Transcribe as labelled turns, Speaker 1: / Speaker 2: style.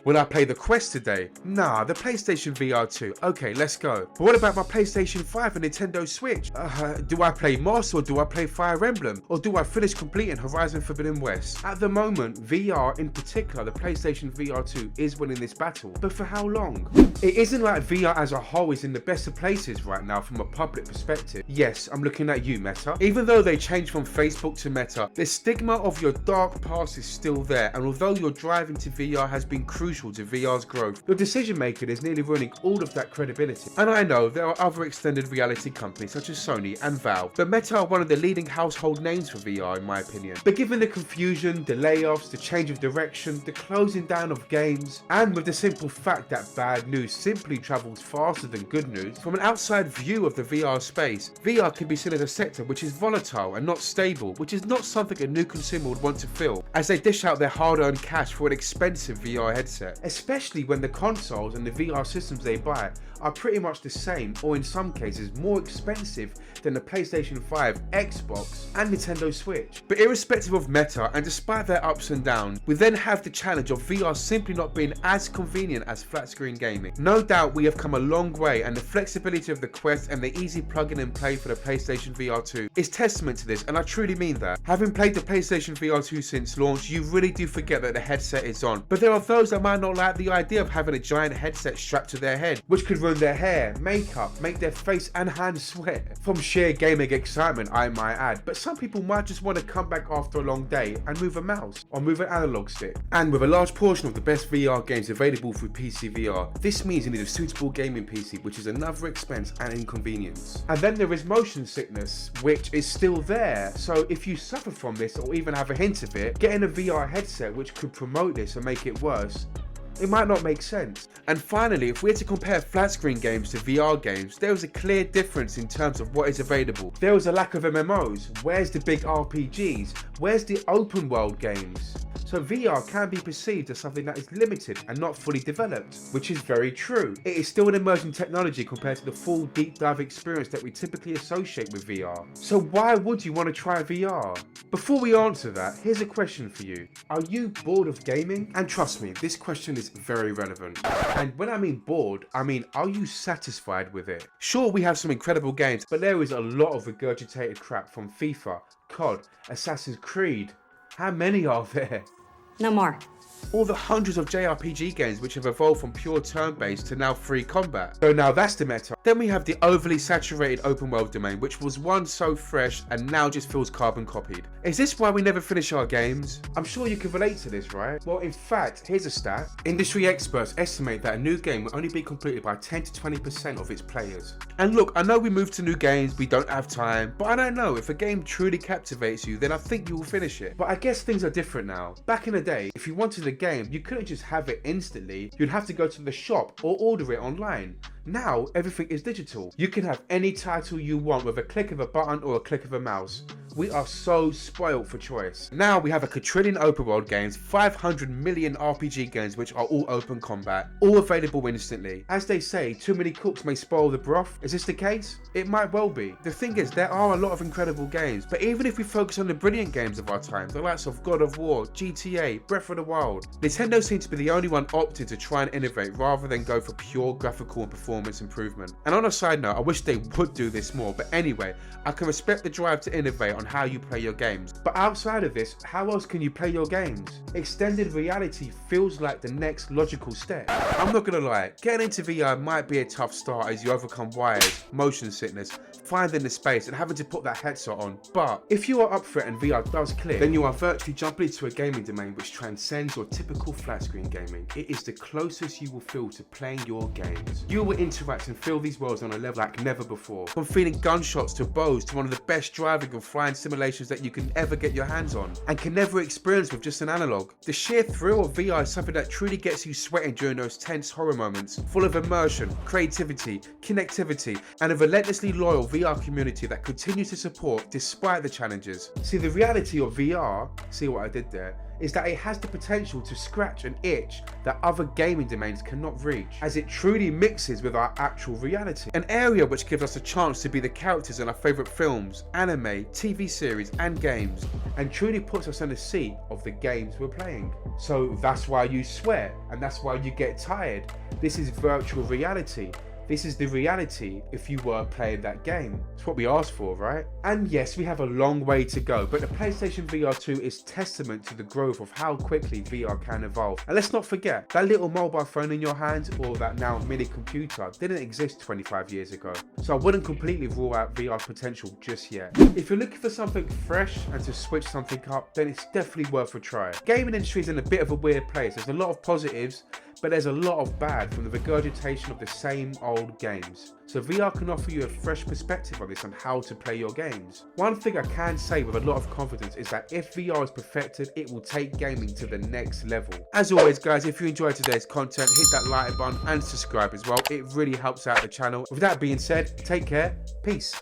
Speaker 1: Will I play the Quest today? Nah, the PlayStation VR 2. Okay, let's go. But what about my PlayStation 5 and Nintendo Switch? Do I play Moss or do I play Fire Emblem? Or do I finish completing Horizon Forbidden West? At the moment, VR, in particular the PlayStation VR 2, is winning this battle. But for how long? It isn't like VR as a whole is in the best of places right now from a public perspective. Yes, I'm looking at you, Meta. Even though they changed from Facebook to Meta, the stigma of your dark past is still there, and although your drive into VR has been crucial to VR's growth, your decision making is nearly ruining all of that credibility. And I know there are other extended reality companies such as Sony and Valve, but Meta are one of the leading household names for VR in my opinion. But given the confusion, the layoffs, the change of direction, the closing down of games, and with the simple fact that bad news simply travels faster than good news, from an outside view of the VR space, VR can be seen as a sector which is volatile and not stable, which is not something a new consumer would want to feel, as they dish out their hard-earned cash for an expensive VR headset, especially when the consoles and the VR systems they buy are pretty much the same, or in some cases more expensive than the PlayStation 5, Xbox and Nintendo Switch. But irrespective of Meta, and despite their ups and downs, we then have the challenge of VR simply not being as convenient as flat screen gaming. No doubt we have come a long way, and the flexibility of the Quest and the easy plug-in and play for the PlayStation VR 2 is testament to this, and I truly mean that. Having played the PlayStation VR 2 since launch, you really do forget that the headset is on. But there are those that might not like the idea of having a giant headset strapped to their head, which could ruin their hair, makeup, make their face and hands sweat. From sheer gaming excitement, I might add. But some people might just want to come back after a long day and move a mouse or move an analog stick. And with a large portion of the best VR games available through PCVR, this means you need a suitable gaming PC, which is another expense and inconvenience. And then there is motion sickness, which is still there. So if you suffer from this or even have a hint of it, getting a VR headset which could promote this and make it worse, it might not make sense. And finally, if we're to compare flat screen games to VR games, there is a clear difference in terms of what is available. There is a lack of MMOs. Where's the big RPGs? Where's the open world games? So VR can be perceived as something that is limited and not fully developed, which is very true. It is still an emerging technology compared to the full deep dive experience that we typically associate with VR. So why would you want to try VR? Before we answer that, here's a question for you. Are you bored of gaming? And trust me, this question is very relevant. And when I mean bored, I mean, are you satisfied with it? Sure, we have some incredible games, but there is a lot of regurgitated crap from FIFA, COD, Assassin's Creed. How many are there?
Speaker 2: No more.
Speaker 1: All the hundreds of JRPG games which have evolved from pure turn-based to now free combat. So now that's the meta. Then we have the overly saturated open world domain, which was once so fresh and now just feels carbon copied. Is this why we never finish our games? I'm sure you can relate to this, right? Well, in fact, here's a stat. Industry experts estimate that a new game will only be completed by 10 to 20% of its players. And look, I know we move to new games, we don't have time, but I don't know, if a game truly captivates you, then I think you will finish it. But I guess things are different now. Back in the day, if you wanted a game, you couldn't just have it instantly. You'd have to go to the shop or order it online. Now, everything is digital. You can have any title you want with a click of a button or a click of a mouse. We are so spoiled for choice. Now we have a quadrillion open world games, 500 million RPG games which are all open combat, all available instantly. As they say, too many cooks may spoil the broth. Is this the case? It might well be. The thing is, there are a lot of incredible games, but even if we focus on the brilliant games of our time, the likes of God of War, GTA, Breath of the Wild, Nintendo seems to be the only one opted to try and innovate rather than go for pure graphical and performance improvement. And on a side note, I wish they would do this more, but anyway, I can respect the drive to innovate on how you play your games. But outside of this, how else can you play your games? Extended reality feels like the next logical step. I'm not gonna lie, getting into VR might be a tough start as you overcome wires, motion sickness, finding the space and having to put that headset on. But if you are up for it and VR does click, then you are virtually jumping into a gaming domain which transcends your typical flat screen gaming. It is the closest you will feel to playing your games. You will interact and feel these worlds on a level like never before. From feeling gunshots to bows to one of the best driving and flying simulations that you can ever get your hands on and can never experience with just an analog. The sheer thrill of VR is something that truly gets you sweating during those tense horror moments, full of immersion, creativity, connectivity, and a relentlessly loyal VR community that continues to support despite the challenges. See, the reality of VR, see what I did there, is that it has the potential to scratch an itch that other gaming domains cannot reach, as it truly mixes with our actual reality. An area which gives us a chance to be the characters in our favourite films, anime, TV series and games, and truly puts us in the seat of the games we're playing. So that's why you sweat, and that's why you get tired. This is virtual reality. This is the reality if you were playing that game. It's what we asked for, right? And yes, we have a long way to go, but the PlayStation VR 2 is testament to the growth of how quickly VR can evolve. And let's not forget, that little mobile phone in your hand, or that now mini computer, didn't exist 25 years ago. So I wouldn't completely rule out VR's potential just yet. If you're looking for something fresh and to switch something up, then it's definitely worth a try. Gaming industry is in a bit of a weird place. There's a lot of positives, but there's a lot of bad from the regurgitation of the same old games. So VR can offer you a fresh perspective on this and how to play your games. One thing I can say with a lot of confidence is that if VR is perfected, it will take gaming to the next level. As always guys, if you enjoyed today's content, hit that like button and subscribe as well. It really helps out the channel. With that being said, take care, peace.